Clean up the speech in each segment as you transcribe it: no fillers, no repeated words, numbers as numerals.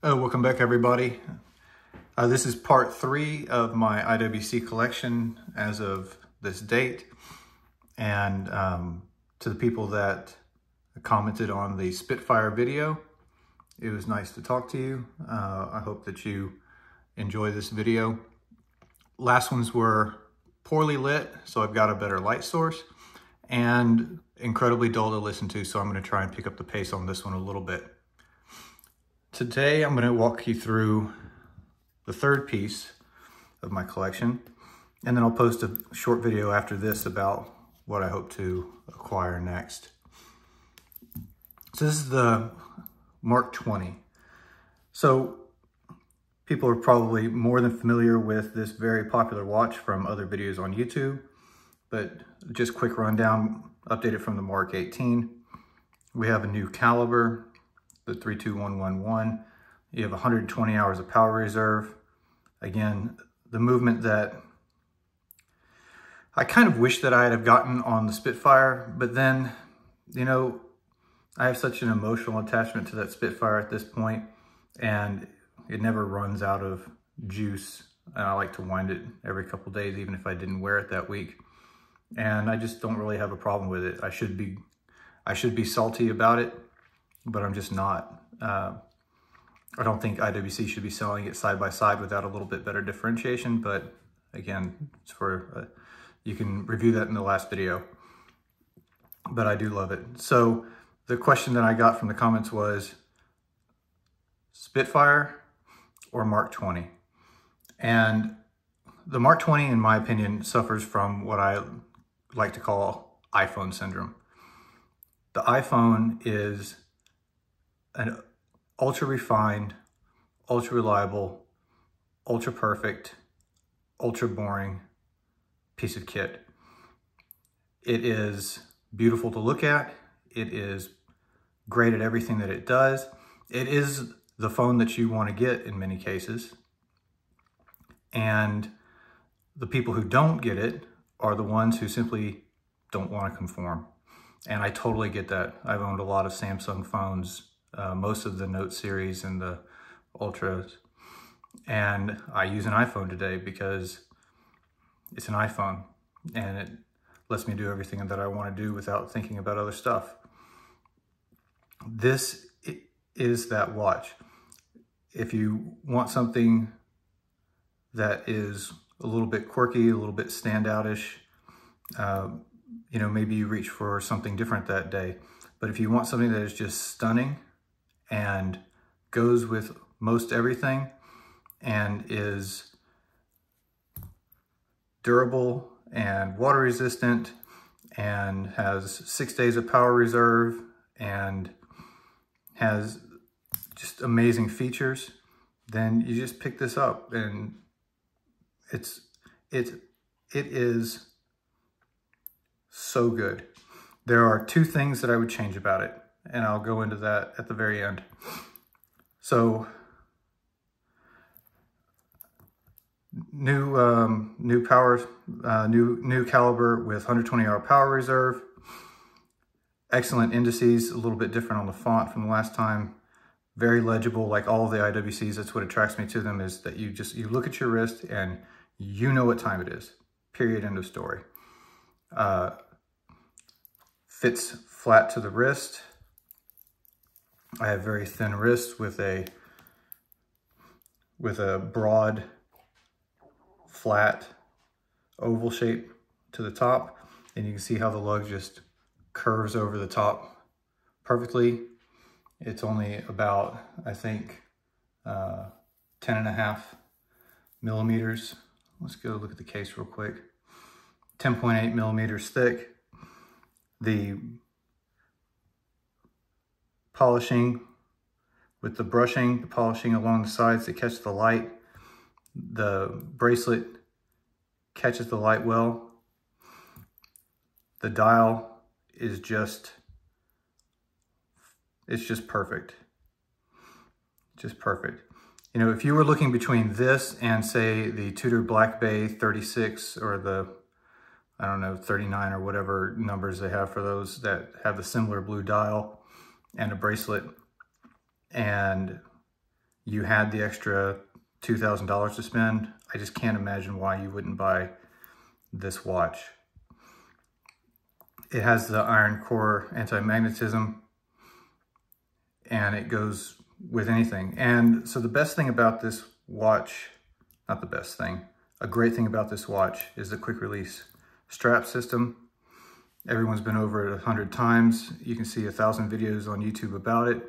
Welcome back, everybody. This is part 3 of my IWC collection as of this date. And to the people that commented on the Spitfire video, it was nice to talk to you. I hope that you enjoy this video. Last ones were poorly lit, so I've got a better light source, and incredibly dull to listen to, so I'm going to try and pick up the pace on this one a little bit. Today, I'm going to walk you through the third piece of my collection, and then I'll post a short video after this about what I hope to acquire next. So this is the Mark 20. So people are probably more than familiar with this very popular watch from other videos on YouTube, but just quick rundown, updated from the Mark 18. We have a new caliber, the 32111. You have 120 hours of power reserve. Again, the movement that I kind of wish that I had have gotten on the Spitfire, but then, you know, I have such an emotional attachment to that Spitfire at this point, and it never runs out of juice. And I like to wind it every couple days, even if I didn't wear it that week. And I just don't really have a problem with it. I should be salty about it, but I'm just not. I don't think IWC should be selling it side by side without a little bit better differentiation, but again, it's for you can review that in the last video. But I do love it. So the question that I got from the comments was Spitfire or Mark 20? And the Mark 20, in my opinion, suffers from what I like to call iPhone syndrome. The iPhone is an ultra refined, ultra reliable, ultra perfect, ultra boring piece of kit. It is beautiful to look at. It is great at everything that it does. It is the phone that you want to get in many cases. And the people who don't get it are the ones who simply don't want to conform. And I totally get that. I've owned a lot of Samsung phones, most of the Note series and the Ultras. And I use an iPhone today because it's an iPhone and it lets me do everything that I want to do without thinking about other stuff. This is that watch. If you want something that is a little bit quirky, a little bit standoutish, you know, maybe you reach for something different that day. But if you want something that is just stunning and goes with most everything and is durable and water resistant and has 6 days of power reserve and has just amazing features, then you just pick this up, and it is so good. There are 2 things that I would change about it, and I'll go into that at the very end. So, new power, new caliber with 120-hour power reserve. Excellent indices, a little bit different on the font from the last time. Very legible, like all of the IWCs. That's what attracts me to them, is that you look at your wrist and you know what time it is. Period, end of story. Fits flat to the wrist. I have very thin wrists with a broad, flat, oval shape to the top. And you can see how the lug just curves over the top perfectly. It's only about, I think, 10.5 millimeters. Let's go look at the case real quick. 10.8 millimeters thick. The polishing with the brushing, the polishing along the sides to catch the light. The bracelet catches the light well. The dial is just, it's just perfect. Just perfect. You know, if you were looking between this and, say, the Tudor Black Bay 36 or the, I don't know, 39 or whatever numbers they have for those that have the similar blue dial and a bracelet, and you had the extra $2,000 to spend, I just can't imagine why you wouldn't buy this watch. It has the iron core anti-magnetism, and it goes with anything. And so the best thing about this watch, not the best thing, a great thing about this watch is the quick release strap system. Everyone's been over it 100 times. You can see 1,000 videos on YouTube about it.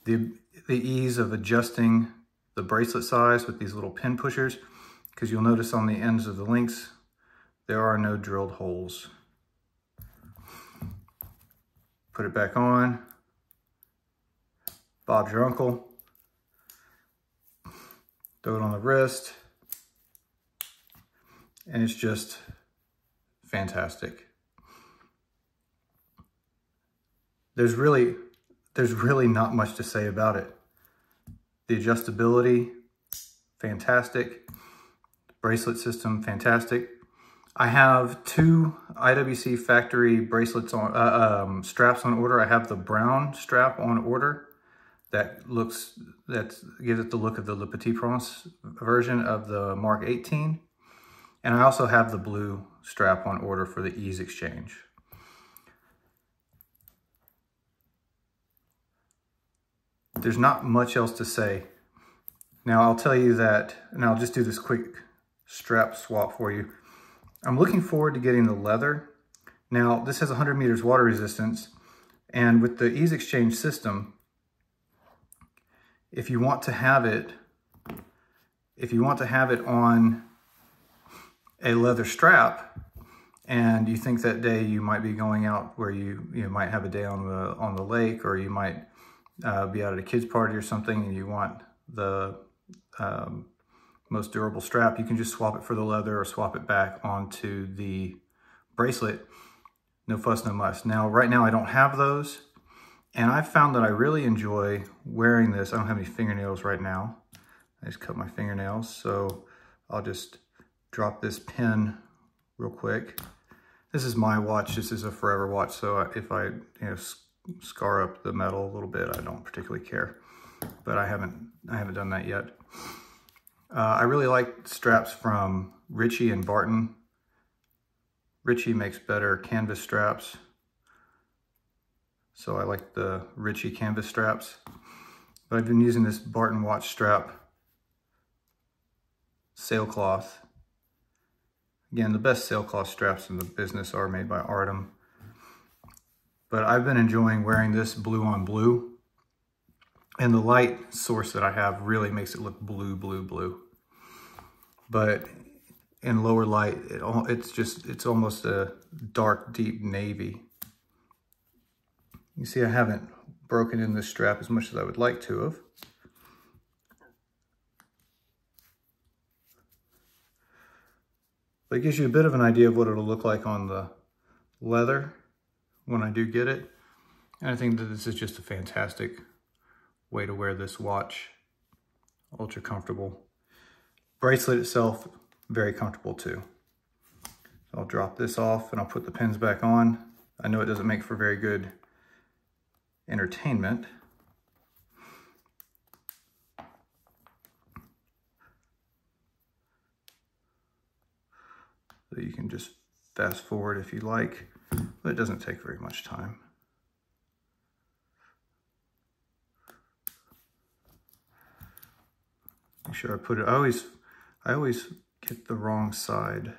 The ease of adjusting the bracelet size with these little pin pushers, because you'll notice on the ends of the links, there are no drilled holes. Put it back on. Bob's your uncle. Throw it on the wrist. And it's just fantastic. There's really not much to say about it. The adjustability, fantastic. Bracelet system, fantastic. I have 2 IWC factory bracelets on straps on order. I have the brown strap on order that gives it the look of the Le Petit Prince version of the Mark 18. And I also have the blue strap on order for the ease exchange. There's not much else to say. Now I'll tell you that, and I'll just do this quick strap swap for you. I'm looking forward to getting the leather. Now this has 100 meters water resistance, and with the ease exchange system, if you want to have it on a leather strap, and you think that day you might be going out where you might have a day on the lake, or you might be out at a kid's party or something, and you want the most durable strap, you can just swap it for the leather or swap it back onto the bracelet. No fuss, no muss. Now, right now I don't have those, and I've found that I really enjoy wearing this. I don't have any fingernails right now. I just cut my fingernails, so I'll just drop this pin real quick. This is my watch. This is a forever watch, so if I scar up the metal a little bit, I don't particularly care. But I haven't done that yet. I really like straps from Ritchie and Barton. Ritchie makes better canvas straps, so I like the Ritchie canvas straps. But I've been using this Barton watch strap sailcloth. Again, the best sailcloth straps in the business are made by Artem. But I've been enjoying wearing this blue on blue. And the light source that I have really makes it look blue, blue, blue. But in lower light, it's almost a dark, deep navy. You see, I haven't broken in this strap as much as I would like to have. But it gives you a bit of an idea of what it'll look like on the leather when I do get it. And I think that this is just a fantastic way to wear this watch. Ultra comfortable. Bracelet itself, very comfortable too. So I'll drop this off and I'll put the pins back on. I know it doesn't make for very good entertainment. So you can just fast forward if you like, but it doesn't take very much time. Make sure I put it, I always get the wrong side.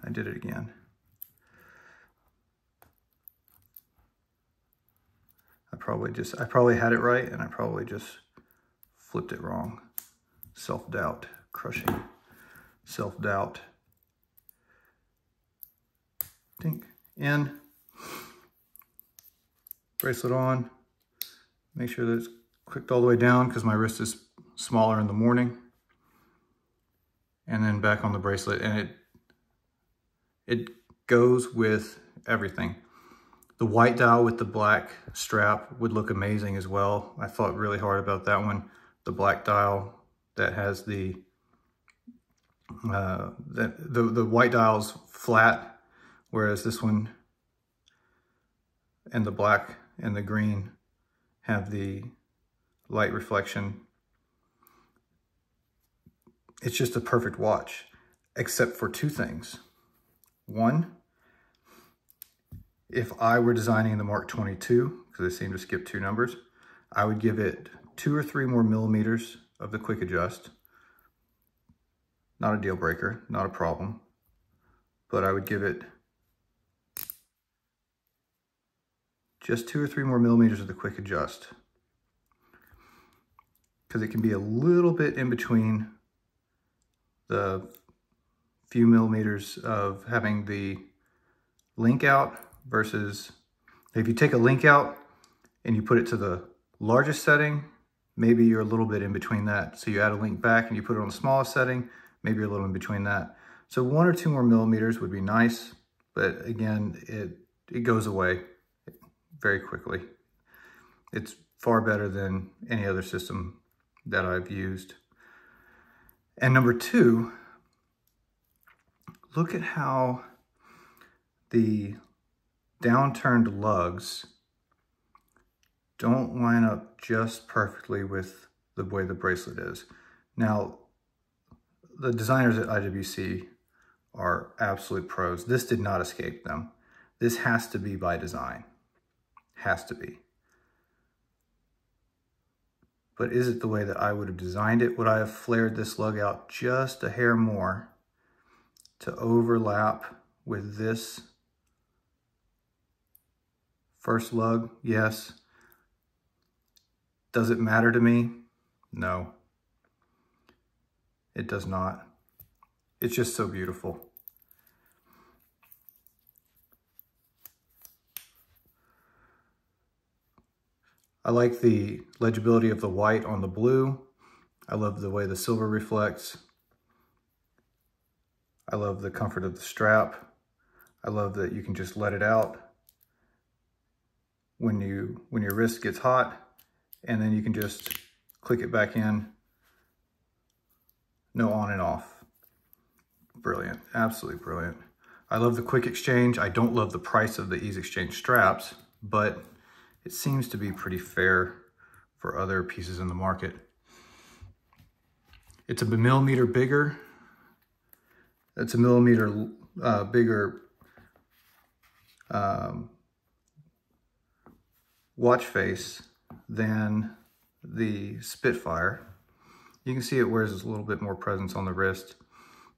I did it again. I probably had it right, and I probably just flipped it wrong. Self-doubt, crushing self-doubt. Dink, in, bracelet on. Make sure that it's clicked all the way down because my wrist is smaller in the morning. And then back on the bracelet, and it goes with everything. The white dial with the black strap would look amazing as well. I thought really hard about that one. The black dial that has the white dial's flat, whereas this one and the black and the green have the light reflection. It's just a perfect watch, except for two things. One, if I were designing the Mark 22, because I seem to skip 2 numbers, I would give it 2 or 3 more millimeters of the quick adjust. Not a deal breaker, not a problem, but I would give it just 2 or 3 more millimeters of the quick adjust, because it can be a little bit in between the few millimeters of having the link out versus if you take a link out and you put it to the largest setting, maybe you're a little bit in between that. So you add a link back and you put it on the smallest setting, maybe you're a little in between that. So 1 or 2 more millimeters would be nice, but again, it goes away very quickly. It's far better than any other system that I've used. And number 2, look at how the downturned lugs don't line up just perfectly with the way the bracelet is. Now, the designers at IWC are absolute pros. This did not escape them. This has to be by design. Has to be. But is it the way that I would have designed it? Would I have flared this lug out just a hair more to overlap with this first lug? Yes. Does it matter to me? No. It does not. It's just so beautiful. I like the legibility of the white on the blue. I love the way the silver reflects. I love the comfort of the strap. I love that you can just let it out when your wrist gets hot, and then you can just click it back in. No on and off. Brilliant, absolutely brilliant. I love the quick exchange. I don't love the price of the ease exchange straps, but it seems to be pretty fair for other pieces in the market. It's a millimeter bigger. It's a millimeter bigger watch face than the Spitfire. You can see it wears a little bit more presence on the wrist.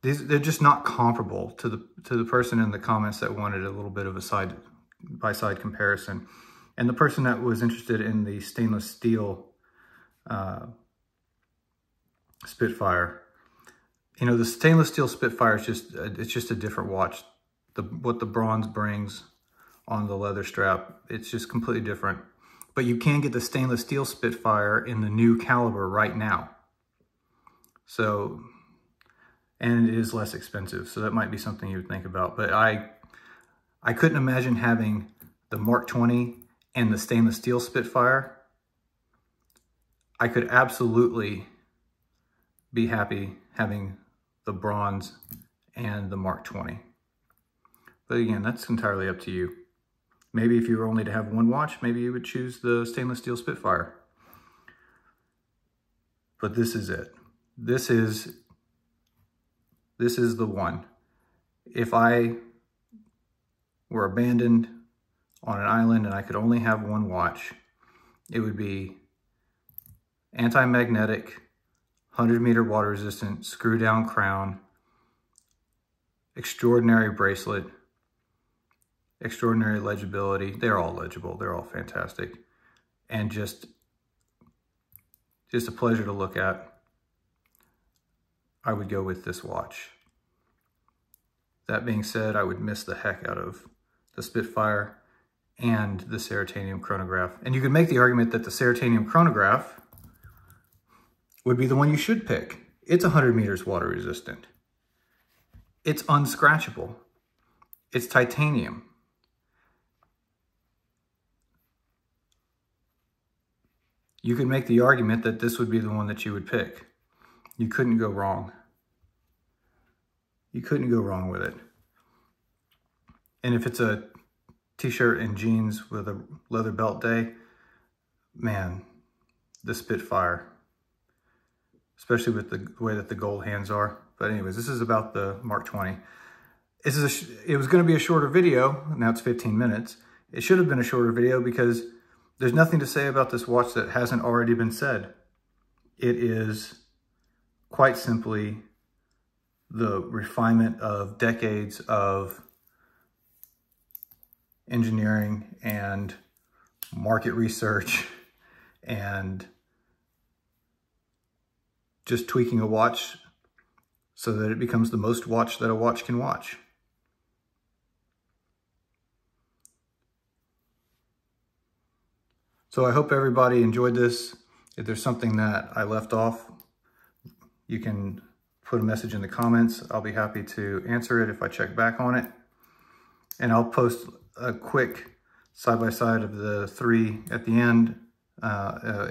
They're just not comparable to the person in the comments that wanted a little bit of a side-by-side comparison. And the person that was interested in the stainless steel Spitfire, you know, the stainless steel Spitfire is just a different watch. What the bronze brings on the leather strap, it's just completely different. But you can get the stainless steel Spitfire in the new caliber right now. So, and it is less expensive, so that might be something you would think about. But I couldn't imagine having the Mark 20 and the stainless steel Spitfire. I could absolutely be happy having the bronze and the Mark 20. But again, that's entirely up to you. Maybe if you were only to have one watch, maybe you would choose the stainless steel Spitfire. But this is it. This is the one. If I were abandoned on an island and I could only have one watch, it would be anti-magnetic, 100-meter water resistant, screw down crown, extraordinary bracelet, extraordinary legibility. They're all legible. They're all fantastic. And just a pleasure to look at. I would go with this watch. That being said, I would miss the heck out of the Spitfire and the Ceratanium chronograph. And you could make the argument that the Ceratanium chronograph would be the one you should pick. It's 100 meters water resistant. It's unscratchable. It's titanium. You could make the argument that this would be the one that you would pick. You couldn't go wrong. You couldn't go wrong with it. And if it's a t-shirt and jeans with a leather belt day, man, the Spitfire, especially with the way that the gold hands are. But anyways, this is about the Mark 20. It was going to be a shorter video. Now it's 15 minutes. It should have been a shorter video because there's nothing to say about this watch that hasn't already been said. It is quite simply the refinement of decades of engineering and market research and just tweaking a watch so that it becomes the most watch that a watch can watch. So I hope everybody enjoyed this. If there's something that I left off, you can put a message in the comments. I'll be happy to answer it if I check back on it. And I'll post a quick side-by-side of the three at the end in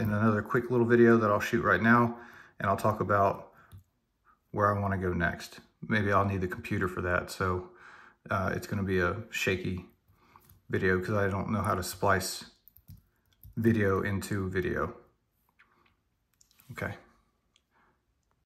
another quick little video that I'll shoot right now. And I'll talk about where I want to go next. Maybe I'll need the computer for that. So it's going to be a shaky video because I don't know how to splice video into video. Okay.